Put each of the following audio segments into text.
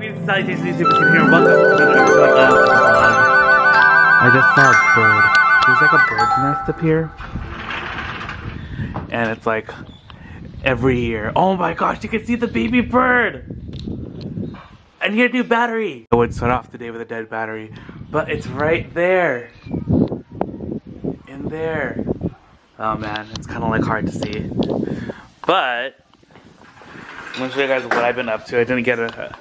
Greetings, salutations, YouTube, here. Welcome to another episode of the vlog. I just saw a bird. There's like a bird's nest up here. And it's like every year. Oh my gosh, you can see the baby bird! And your new battery! I would start off the day with a dead battery. But it's right there. In there. Oh man, it's kind of like hard to see. But I'm gonna show you guys what I've been up to. I didn't get to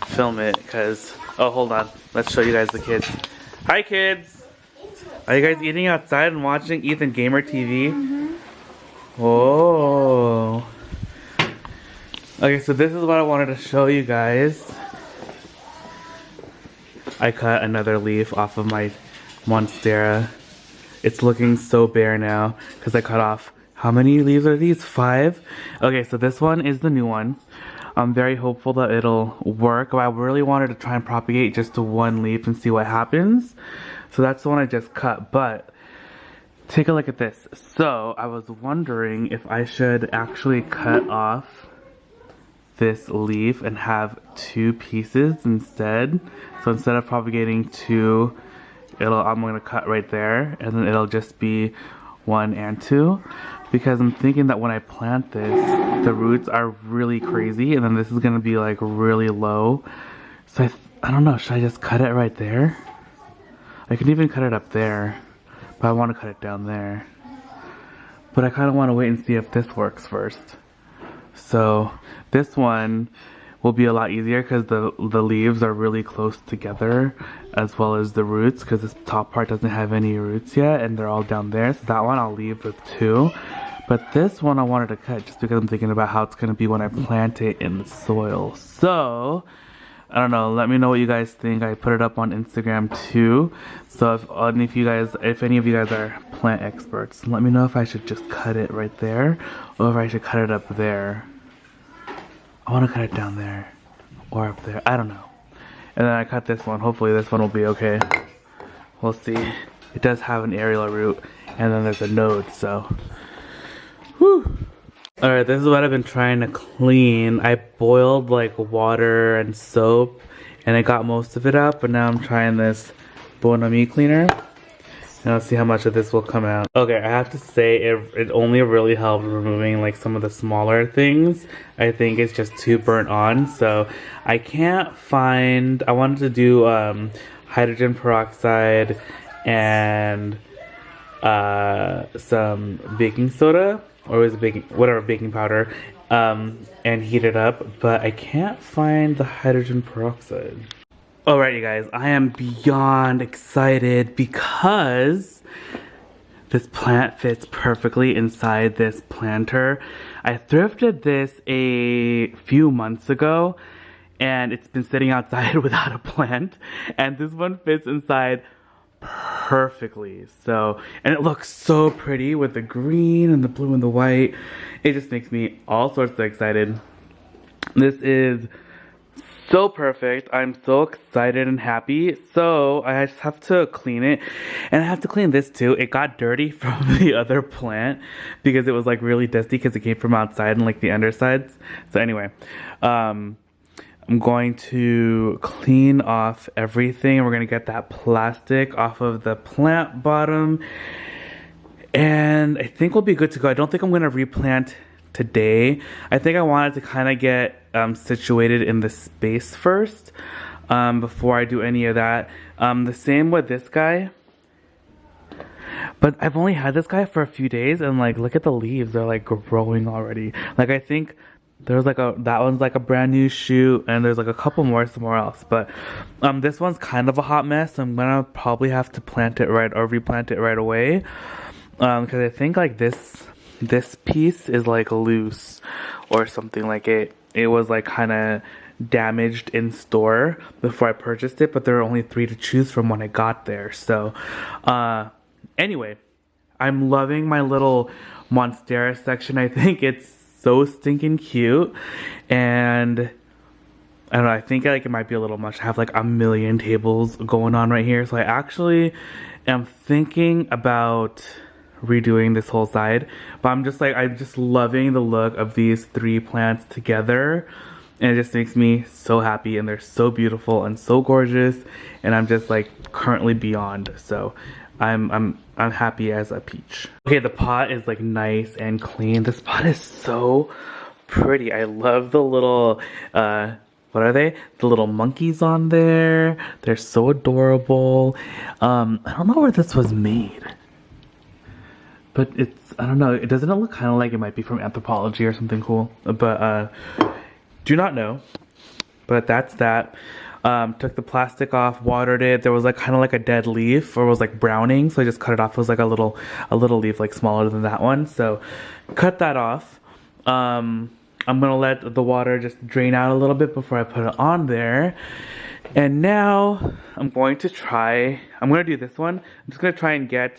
film it because, oh, hold on. Let's show you guys the kids. Hi, kids. Are you guys eating outside and watching Ethan Gamer TV? Oh. Okay, so this is what I wanted to show you guys. I cut another leaf off of my Monstera. It's looking so bare now because I cut off, how many leaves are these? 5? Okay, so this one is the new one. I'm very hopeful that it'll work. I really wanted to try and propagate just to one leaf and see what happens. So that's the one I just cut, but take a look at this. So I was wondering if I should actually cut off this leaf and have 2 pieces instead. So instead of propagating 2, I'm gonna cut right there, and then it'll just be 1 and 2. Because I'm thinking that when I plant this, the roots are really crazy, and then this is gonna be like really low. So I don't know, should I just cut it right there? I can even cut it up there, but I want to cut it down there. But I kind of want to wait and see if this works first. So this one will be a lot easier because the leaves are really close together, as well as the roots, because this top part doesn't have any roots yet and they're all down there. So that one I'll leave with 2. But this one I wanted to cut just because I'm thinking about how it's going to be when I plant it in the soil. So I don't know, let me know what you guys think. I put it up on Instagram too. So if any of you guys are plant experts, let me know if I should just cut it right there or if I should cut it up there. I want to cut it down there or up there. I don't know. And then I cut this one. Hopefully this one will be okay. We'll see. It does have an aerial root and then there's a node, so. Whew. Alright, this is what I've been trying to clean. I boiled like water and soap and I got most of it out, but now I'm trying this Bonami cleaner. And I'll see how much of this will come out. Okay, I have to say it only really helped removing like some of the smaller things. I think it's just too burnt on, so I can't find, I wanted to do hydrogen peroxide and some baking soda, or was it baking powder, and heat it up, but I can't find the hydrogen peroxide. Alright, you guys, I am beyond excited because this plant fits perfectly inside this planter. I thrifted this a few months ago and it's been sitting outside without a plant, and this one fits inside perfectly. So, and it looks so pretty with the green and the blue and the white. It just makes me all sorts of excited. This is so perfect. I'm so excited and happy. So I just have to clean it, and I have to clean this too. It got dirty from the other plant because it was like really dusty because it came from outside and like the undersides. So anyway, I'm going to clean off everything, and we're gonna get that plastic off of the plant bottom, and I think we'll be good to go. I don't think I'm gonna replant today. I think I wanted to kind of get situated in the space first before I do any of that. The same with this guy, but I've only had this guy for a few days, and like look at the leaves, they're like growing already. Like I think there's like that one's like a brand new shoot, and there's like a couple more somewhere else, but this one's kind of a hot mess. I'm gonna probably have to plant it right or replant it right away, because I think like this piece is like loose or something. Like it was like kind of damaged in store before I purchased it, but there are only 3 to choose from when I got there. So anyway, I'm loving my little Monstera section. I think it's so stinking cute, and I don't know, I think like it might be a little much to have like a million tables going on right here. So I actually am thinking about redoing this whole side, but I'm just loving the look of these 3 plants together. and it just makes me so happy, and they're so beautiful and so gorgeous, and I'm just like currently beyond. So I'm happy as a peach. Okay, the pot is like nice and clean. This pot is so pretty. I love the little what are they? The little monkeys on there. They're so adorable. I don't know where this was made, but it's, I don't know, it doesn't look kind of like it might be from Anthropology or something cool, but do not know. But that's that. Took the plastic off, watered it. There was like kind of like a dead leaf, or it was like browning, so I just cut it off. It was like a little leaf, like smaller than that one. So cut that off. I'm gonna let the water just drain out a little bit before I put it on there. And now I'm gonna do this one. I'm just gonna try and get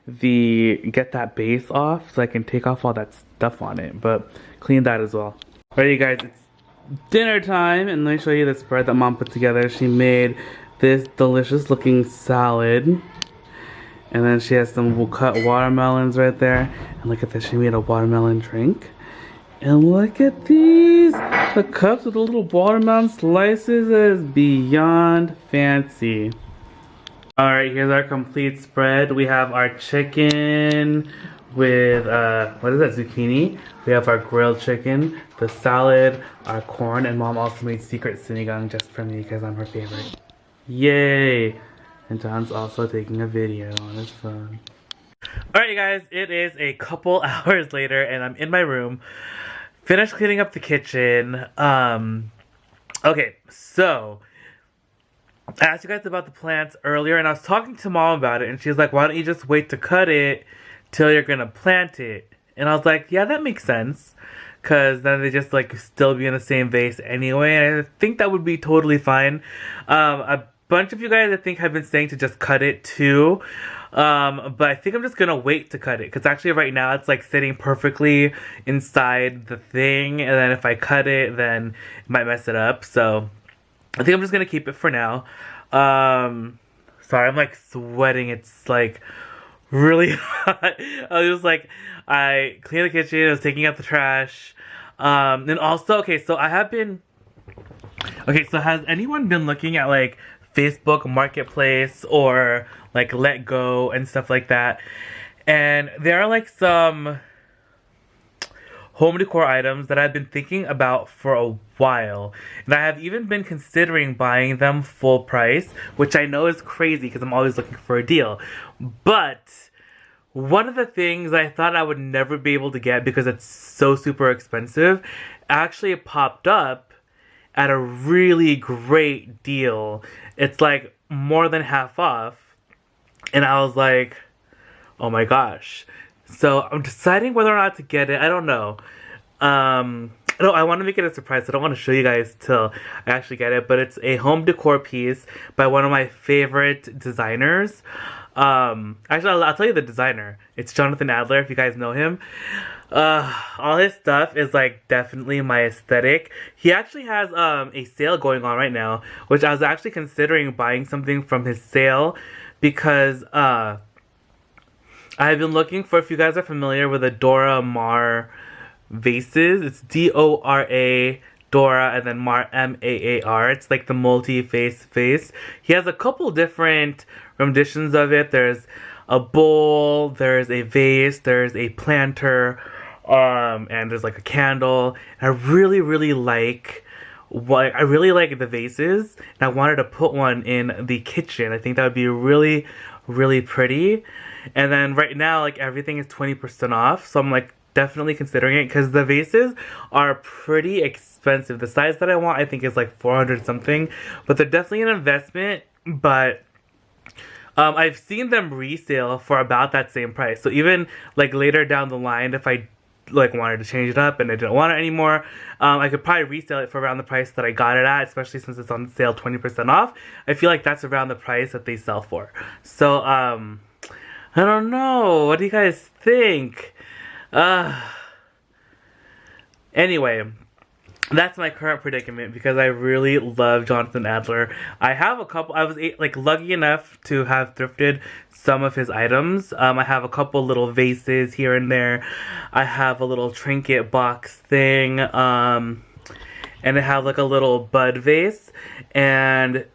that base off so I can take off all that stuff on it, but clean that as well. Alright, you guys, it's dinner time, and let me show you the spread that Mom put together. She made this delicious looking salad, and then she has some cut watermelons right there, and look at this, she made a watermelon drink. And look at these, the cups with the little watermelon slices. Is beyond fancy. Alright, here's our complete spread. We have our chicken with, what is that, zucchini? We have our grilled chicken, the salad, our corn, and Mom also made secret sinigang just for me because I'm her favorite. Yay! And John's also taking a video on his phone. Alright, you guys, it is a couple hours later, and I'm in my room. Finished cleaning up the kitchen. Okay, so I asked you guys about the plants earlier, and I was talking to Mom about it, and she's like, why don't you just wait to cut it till you're gonna plant it? And I was like, yeah, that makes sense, because then they just like still be in the same vase anyway, and I think that would be totally fine. A bunch of you guys, I think, have been saying to just cut it too. But I think I'm just gonna wait to cut it, because actually right now it's like sitting perfectly inside the thing, and then if I cut it, then it might mess it up. So I think I'm just gonna keep it for now. Sorry, I'm like sweating. It's like really hot. I cleaned the kitchen, I was taking out the trash. And also, so has anyone been looking at like Facebook Marketplace or like Let Go and stuff like that? And there are like some home decor items that I've been thinking about for a while, and I have even been considering buying them full price, which I know is crazy because I'm always looking for a deal. But one of the things I thought I would never be able to get because it's so super expensive actually popped up at a really great deal. It's like more than half off, and I was like, oh my gosh. So I'm deciding whether or not to get it. I don't know. No, I want to make it a surprise. I don't want to show you guys till I actually get it, but it's a home decor piece by one of my favorite designers. Actually, I'll tell you the designer. It's Jonathan Adler, if you guys know him. All his stuff is like definitely my aesthetic. He actually has a sale going on right now, which I was actually considering buying something from his sale, because I've been looking for, if you guys are familiar with the Dora Maar vases, it's D-O-R-A, Dora, and then Maar, M-A-A-R. It's like the multi-face vase. He has a couple different renditions of it. There's a bowl, there's a vase, there's a planter, and there's like a candle. And I really, really like the vases, and I wanted to put one in the kitchen. I think that would be really, really pretty. And then right now, like, everything is 20% off, so I'm like definitely considering it, because the vases are pretty expensive. The size that I want, I think, is like 400 something, but they're definitely an investment. But I've seen them resale for about that same price. So even like later down the line, if I like wanted to change it up and I didn't want it anymore, I could probably resell it for around the price that I got it at, especially since it's on sale 20% off. I feel like that's around the price that they sell for. So I don't know, what do you guys think? Anyway, that's my current predicament, because I really love Jonathan Adler. I have a couple, I was like lucky enough to have thrifted some of his items. I have a couple little vases here and there. I have a little trinket box thing. and it have like a little bud vase, and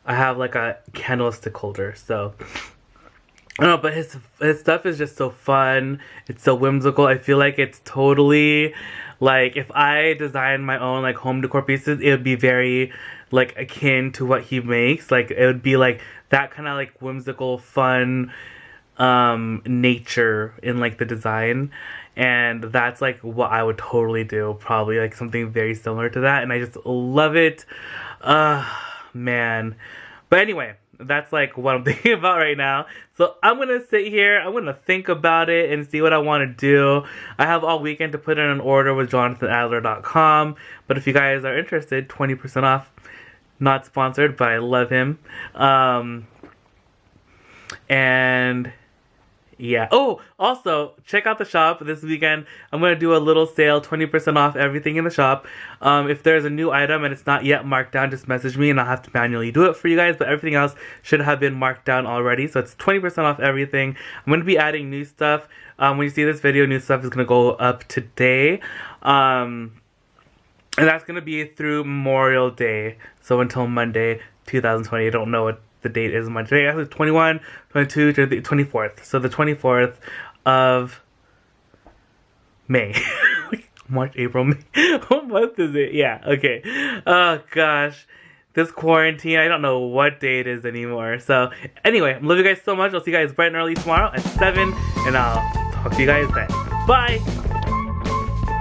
I have like a candlestick holder. So I don't know, but his stuff is just so fun. It's so whimsical. I feel like it's totally like if I design my own like home decor pieces, it would be very like akin to what he makes. Like it would be like that kind of like whimsical, fun nature in like the design, and that's like what I would totally do, probably like something very similar to that, and I just love it. Man. But anyway, that's like what I'm thinking about right now. So I'm gonna sit here, I'm gonna think about it and see what I want to do. I have all weekend to put in an order with JonathanAdler.com, but if you guys are interested, 20% off. Not sponsored, but I love him. And yeah. Oh, also, check out the shop this weekend. I'm going to do a little sale, 20% off everything in the shop. If there's a new item and it's not yet marked down, just message me and I'll have to manually do it for you guys. But everything else should have been marked down already. So it's 20% off everything. I'm going to be adding new stuff. When you see this video, new stuff is going to go up today. And that's going to be through Memorial Day. So until Monday, 2020. I don't know what the date is Monday. Today, actually 21, 22, 23, 24th. So the 24th of May. March, April, May. What month is it? Yeah, okay. Oh gosh. This quarantine, I don't know what day it is anymore. So anyway, I love you guys so much. I'll see you guys bright and early tomorrow at 7. And I'll talk to you guys then. Bye!